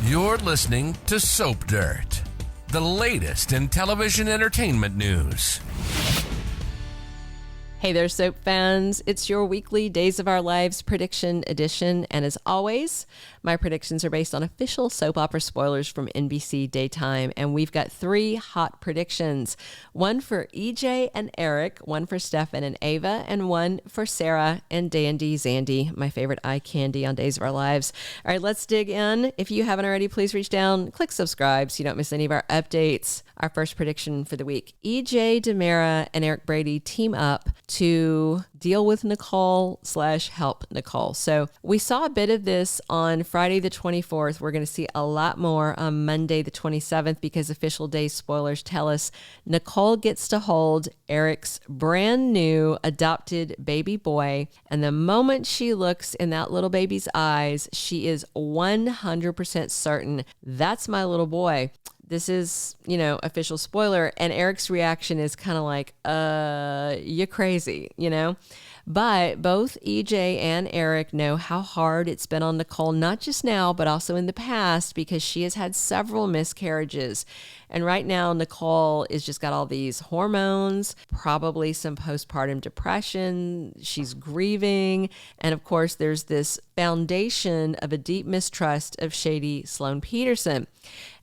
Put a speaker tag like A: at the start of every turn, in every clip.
A: You're listening to Soap Dirt, the latest in television entertainment news.
B: Hey there, soap fans. It's your weekly Days of Our Lives prediction edition. And as always, my predictions are based on official soap opera spoilers from NBC Daytime. And we've got 3 hot predictions. One for EJ and Eric, one for Stefan and Ava, and one for Sarah and Dandy Zandy, my favorite eye candy on Days of Our Lives. All right, let's dig in. If you haven't already, please reach down, click subscribe so you don't miss any of our updates. Our first prediction for the week. EJ DiMera and Eric Brady team up to deal with Nicole/help Nicole. So we saw a bit of this on Friday the 24th. We're going to see a lot more on Monday the 27th because official day spoilers tell us Nicole gets to hold Eric's brand new adopted baby boy. And the moment she looks in that little baby's eyes, she is 100% certain that's my little boy. This is, official spoiler. And Eric's reaction is kind of like, you're crazy, But both EJ and Eric know how hard it's been on Nicole, not just now, but also in the past, because she has had several miscarriages. And right now, Nicole is just got all these hormones, probably some postpartum depression. She's grieving. And of course, there's this foundation of a deep mistrust of shady Sloan Peterson.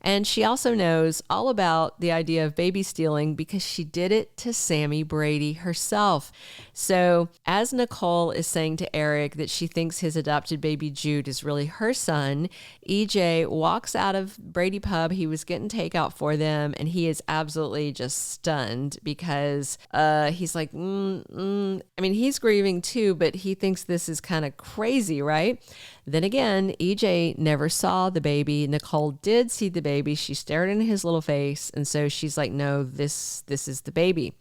B: And she also knows all about the idea of baby stealing because she did it to Sammy Brady herself. So as Nicole is saying to Eric that she thinks his adopted baby Jude is really her son, EJ walks out of Brady Pub. He was getting takeout for them, and he is absolutely just stunned because he's like, he's grieving too, but he thinks this is kind of crazy, right? Then again, EJ never saw the baby. Nicole did see the baby. She stared in his little face. And so she's like, no, this is the baby.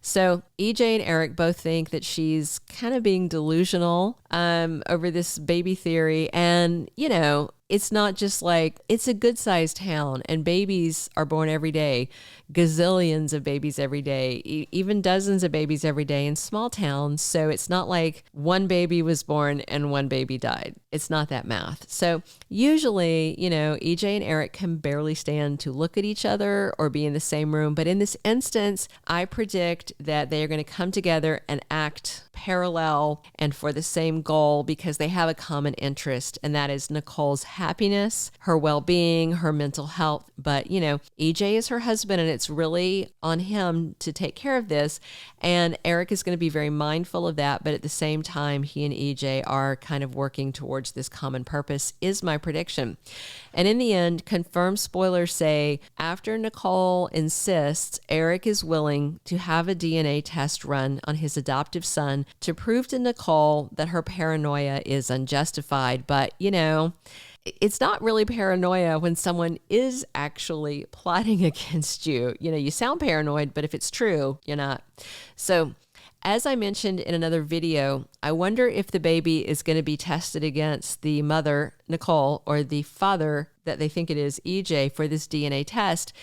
B: So EJ and Eric both think that she's kind of being delusional over this baby theory. And, it's not just like, it's a good sized town and babies are born every day, gazillions of babies every day, even dozens of babies every day in small towns. So it's not like one baby was born and one baby died. It's not that math. So usually, EJ and Eric can barely stand to look at each other or be in the same room. But in this instance, I predict that they are going to come together and act parallel and for the same goal because they have a common interest, and that is Nicole's happiness, her well-being, her mental health. But, EJ is her husband and it's really on him to take care of this. And Eric is going to be very mindful of that. But at the same time, he and EJ are kind of working towards this common purpose is my prediction. And in the end, confirmed spoilers say after Nicole insists, Eric is willing to have a DNA test run on his adoptive son to prove to Nicole that her paranoia is unjustified. But, it's not really paranoia when someone is actually plotting against you. You sound paranoid, but if it's true, you're not. So as I mentioned in another video, I wonder if the baby is going to be tested against the mother, Nicole, or the father that they think it is, EJ, for this DNA test.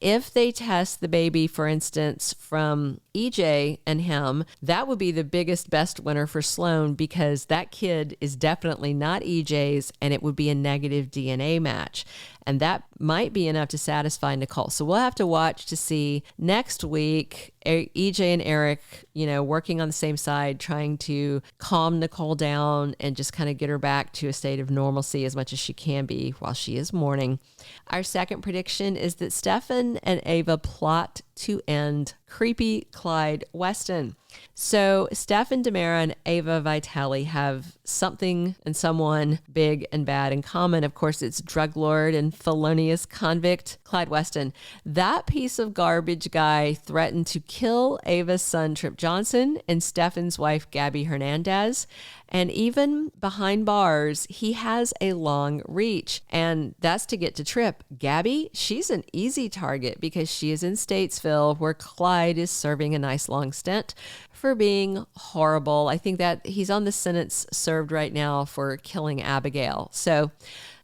B: If they test the baby, for instance, from EJ and him, that would be the biggest, best winner for Sloan because that kid is definitely not EJ's and it would be a negative DNA match. And that might be enough to satisfy Nicole. So we'll have to watch to see next week, EJ and Eric, working on the same side, trying to calm Nicole down and just kind of get her back to a state of normalcy as much as she can be while she is mourning. Our second prediction is that Stefan and Ava plot to end creepy Clyde Weston. So Stefan DiMera and Ava Vitali have something and someone big and bad in common. Of course, it's drug lord and felonious convict Clyde Weston. That piece of garbage guy threatened to kill Ava's son, Tripp Johnson, and Stefan's wife, Gabi Hernandez. And even behind bars, he has a long reach. And that's to get to Tripp. Gabi, she's an easy target because she is in Statesville where Clyde is serving a nice long stint for being horrible. I think that he's on the sentence served right now for killing Abigail. So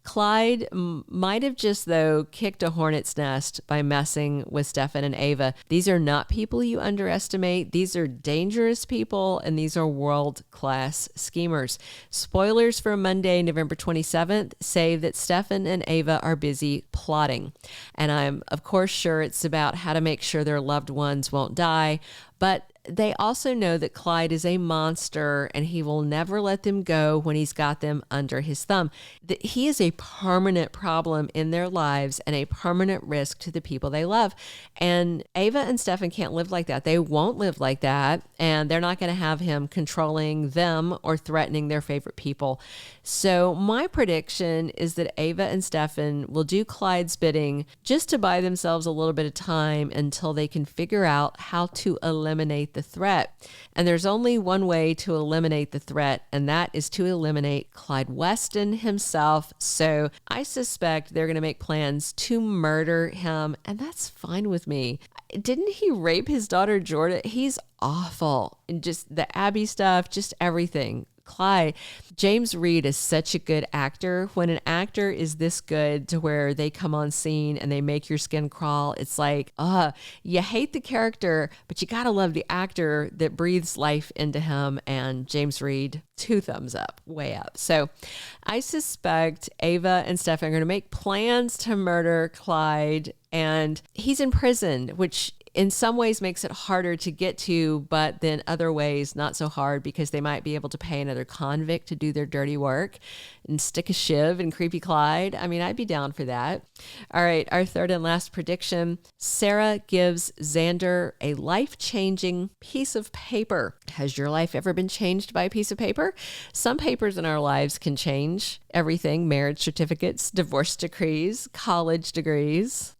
B: Clyde might have just, though, kicked a hornet's nest by messing with Stefan and Ava. These are not people you underestimate. These are dangerous people, and these are world-class schemers. Spoilers for Monday, November 27th, say that Stefan and Ava are busy plotting. And I'm, of course, sure it's about how to make sure their loved ones won't die, but they also know that Clyde is a monster and he will never let them go when he's got them under his thumb. That he is a permanent problem in their lives and a permanent risk to the people they love. And Ava and Stefan can't live like that. They won't live like that. And they're not going to have him controlling them or threatening their favorite people. So my prediction is that Ava and Stefan will do Clyde's bidding just to buy themselves a little bit of time until they can figure out how to eliminate the threat. And there's only one way to eliminate the threat, and that is to eliminate Clyde Weston himself. So I suspect they're going to make plans to murder him, and that's fine with me. Didn't he rape his daughter, Jordan? He's awful. And just the Abby stuff, just everything. Clyde. James Reed is such a good actor. When an actor is this good to where they come on scene and they make your skin crawl, it's like, you hate the character, but you gotta love the actor that breathes life into him. And James Reed, 2 thumbs up, way up. So I suspect Ava and Stefan are going to make plans to murder Clyde, and he's in prison, which in some ways makes it harder to get to, but then other ways not so hard because they might be able to pay another convict to do their dirty work and stick a shiv in creepy Clyde. I mean, I'd be down for that. All right, our third and last prediction. Sarah gives Xander a life-changing piece of paper. Has your life ever been changed by a piece of paper? Some papers in our lives can change everything: marriage certificates, divorce decrees, college degrees,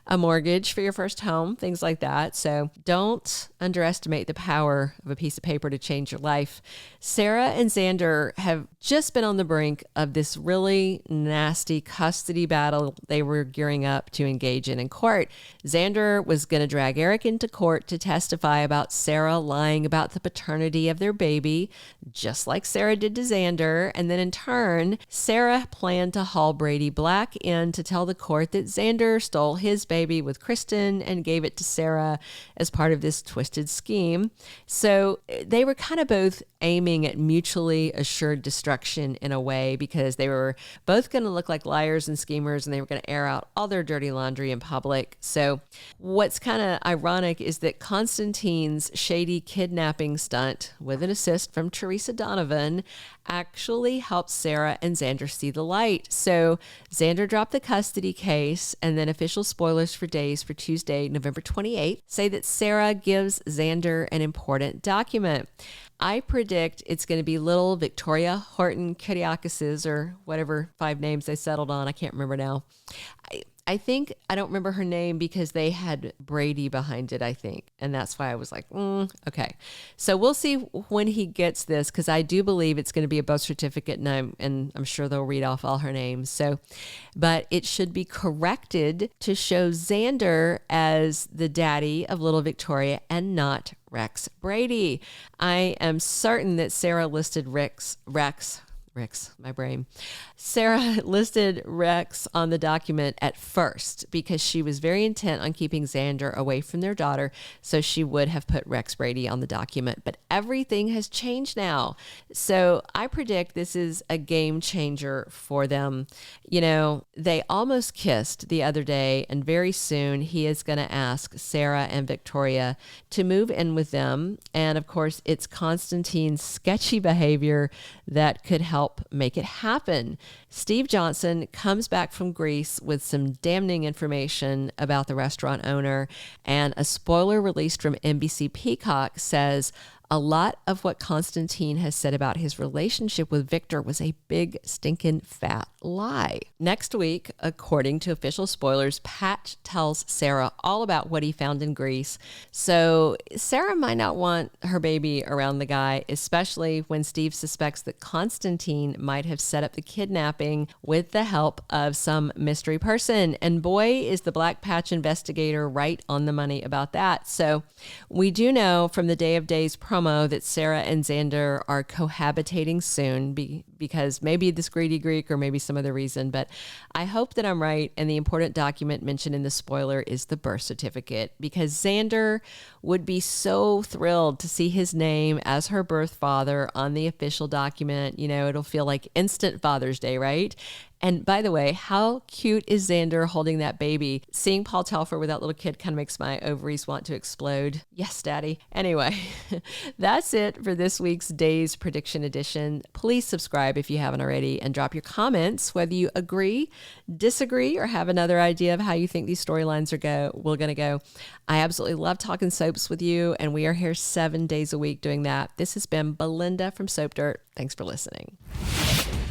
B: a mortgage for your first home, things like that. So don't underestimate the power of a piece of paper to change your life. Sarah and Xander have just been on the brink of this really nasty custody battle they were gearing up to engage in court. Xander was going to drag Eric into court to testify about Sarah lying about the paternity of their baby, just like Sarah did to Xander. And then in turn, Sarah planned to haul Brady Black in to tell the court that Xander stole his baby with Kristen and gave it to Sarah as part of this twisted scheme. So they were kind of both aiming at mutually assured destruction in a way, because they were both going to look like liars and schemers, and they were going to air out all their dirty laundry in public. So what's kind of ironic is that Constantine's shady kidnapping stunt, with an assist from Teresa Donovan, actually helped Sarah and Xander see the light. So Xander dropped the custody case, and then official spoilers for days for Tuesday, November 28th, say that Sarah gives Xander an important document. I predict it's going to be little Victoria Horton Kyriakis's, or whatever 5 names they settled on. I can't remember now. I think, I don't remember her name because they had Brady behind it, I think. And that's why I was like, okay. So we'll see when he gets this, because I do believe it's going to be a birth certificate, and I'm sure they'll read off all her names. So, but it should be corrected to show Xander as the daddy of little Victoria and not Rex Brady. I am certain that Sarah listed Rex, my brain. Sarah listed Rex on the document at first because she was very intent on keeping Xander away from their daughter, so she would have put Rex Brady on the document. But everything has changed now. So I predict this is a game changer for them. They almost kissed the other day, and very soon he is going to ask Sarah and Victoria to move in with them. And of course, it's Constantine's sketchy behavior that could help make it happen. Steve Johnson comes back from Greece with some damning information about the restaurant owner, and a spoiler released from NBC Peacock says a lot of what Constantine has said about his relationship with Victor was a big, stinking, fat lie. Next week, according to official spoilers, Pat tells Sarah all about what he found in Greece. So Sarah might not want her baby around the guy, especially when Steve suspects that Constantine might have set up the kidnapping with the help of some mystery person. And boy, is the Black Patch investigator right on the money about that. So we do know from the Day of Days promo promo that Sarah and Xander are cohabitating soon because maybe this greedy Greek or maybe some other reason, but I hope that I'm right. And the important document mentioned in the spoiler is the birth certificate, because Xander would be so thrilled to see his name as her birth father on the official document. You know, it'll feel like instant Father's Day, right? And by the way, how cute is Xander holding that baby? Seeing Paul Telfer with that little kid kind of makes my ovaries want to explode. Yes, Daddy. Anyway, that's it for this week's Days Prediction Edition. Please subscribe if you haven't already and drop your comments, whether you agree, disagree, or have another idea of how you think these storylines are going to go. I absolutely love talking soaps with you, and we are here 7 days a week doing that. This has been Belinda from Soap Dirt. Thanks for listening.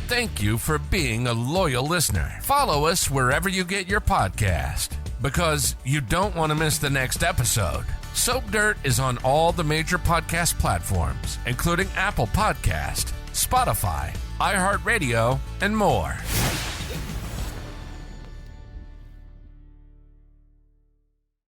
A: Thank you for being a loyal listener. Follow us wherever you get your podcast, because you don't want to miss the next episode. Soap Dirt is on all the major podcast platforms, including Apple Podcast, Spotify, iHeartRadio, and more.